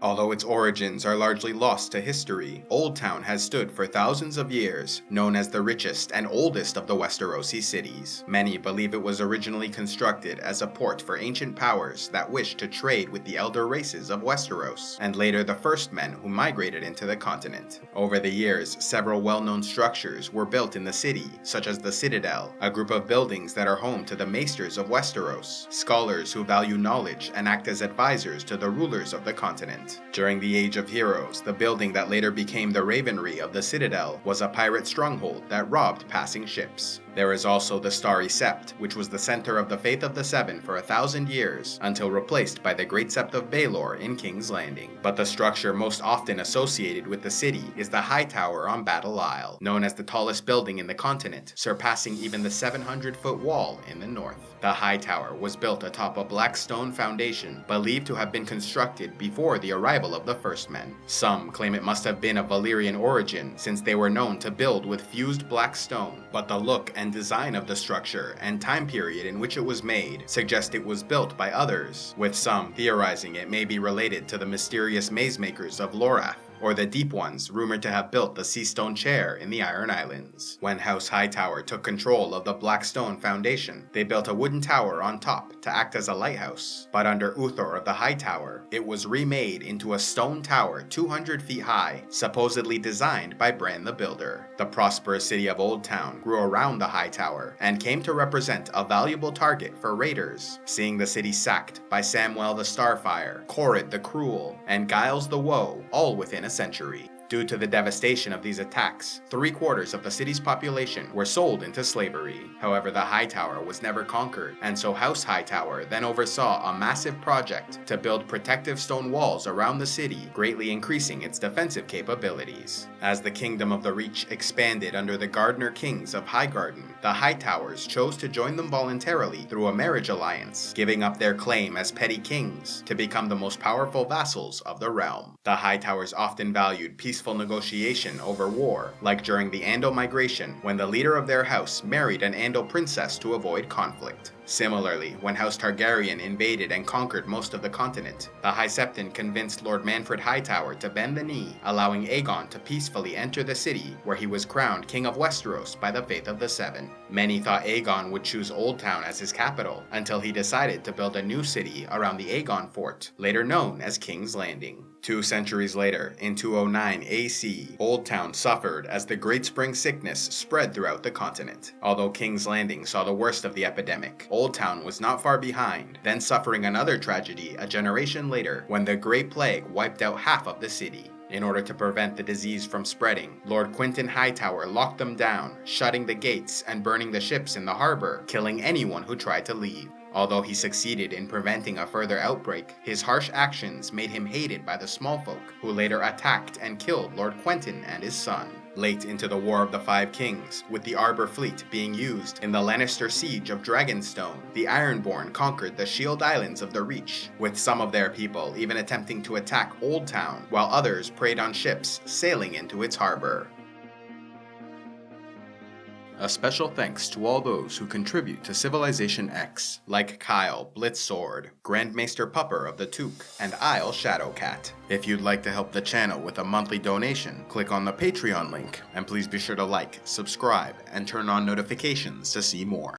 Although its origins are largely lost to history, Oldtown has stood for thousands of years, known as the richest and oldest of the Westerosi cities. Many believe it was originally constructed as a port for ancient powers that wished to trade with the elder races of Westeros, and later the first men who migrated into the continent. Over the years, several well-known structures were built in the city, such as the Citadel, a group of buildings that are home to the Maesters of Westeros, scholars who value knowledge and act as advisors to the rulers of the continent. During the Age of Heroes, the building that later became the Ravenry of the Citadel was a pirate stronghold that robbed passing ships. There is also the Starry Sept, which was the center of the Faith of the Seven for 1,000 years, until replaced by the Great Sept of Baelor in King's Landing. But the structure most often associated with the city is the High Tower on Battle Isle, known as the tallest building in the continent, surpassing even the 700-foot wall in the north. The High Tower was built atop a black stone foundation, believed to have been constructed before the arrival of the First Men. Some claim it must have been of Valyrian origin, since they were known to build with fused black stone, but the look and design of the structure and time period in which it was made suggest it was built by others, with some theorizing it may be related to the mysterious maze makers of Lorath, or the Deep Ones rumored to have built the Sea Stone Chair in the Iron Islands. When House Hightower took control of the Black Stone Foundation, they built a wooden tower on top to act as a lighthouse, but under Uthor of the High Tower, it was remade into a stone tower 200 feet high, supposedly designed by Bran the Builder. The prosperous city of Oldtown grew around the High Tower and came to represent a valuable target for raiders, seeing the city sacked by Samwell the Starfire, Corrid the Cruel, and Giles the Woe, all within a century. Due to the devastation of these attacks, 3/4 of the city's population were sold into slavery. However, the High Tower was never conquered, and so House Hightower then oversaw a massive project to build protective stone walls around the city, greatly increasing its defensive capabilities. As the Kingdom of the Reach expanded under the Gardener Kings of Highgarden, the Hightowers chose to join them voluntarily through a marriage alliance, giving up their claim as petty kings to become the most powerful vassals of the realm. The Hightowers often valued peaceful negotiation over war, like during the Andal migration, when the leader of their house married an Andal princess to avoid conflict. Similarly, when House Targaryen invaded and conquered most of the continent, the High Septon convinced Lord Manfred Hightower to bend the knee, allowing Aegon to peacefully enter the city, where he was crowned King of Westeros by the Faith of the Seven. Many thought Aegon would choose Oldtown as his capital, until he decided to build a new city around the Aegon Fort, later known as King's Landing. 2 centuries later, in 209 AC, Oldtown suffered as the Great Spring Sickness spread throughout the continent. Although King's Landing saw the worst of the epidemic, Oldtown was not far behind, then suffering another tragedy a generation later when the Great Plague wiped out half of the city. In order to prevent the disease from spreading, Lord Quentyn Hightower locked them down, shutting the gates and burning the ships in the harbor, killing anyone who tried to leave. Although he succeeded in preventing a further outbreak, his harsh actions made him hated by the Smallfolk, who later attacked and killed Lord Quentyn and his son. Late into the War of the Five Kings, with the Arbor Fleet being used in the Lannister siege of Dragonstone, the Ironborn conquered the Shield Islands of the Reach, with some of their people even attempting to attack Oldtown, while others preyed on ships sailing into its harbor. A special thanks to all those who contribute to Civilization X, like Kyle Blitzsword, Grandmaster Pupper of the Took, and Isle Shadowcat. If you'd like to help the channel with a monthly donation, click on the Patreon link, and please be sure to like, subscribe, and turn on notifications to see more.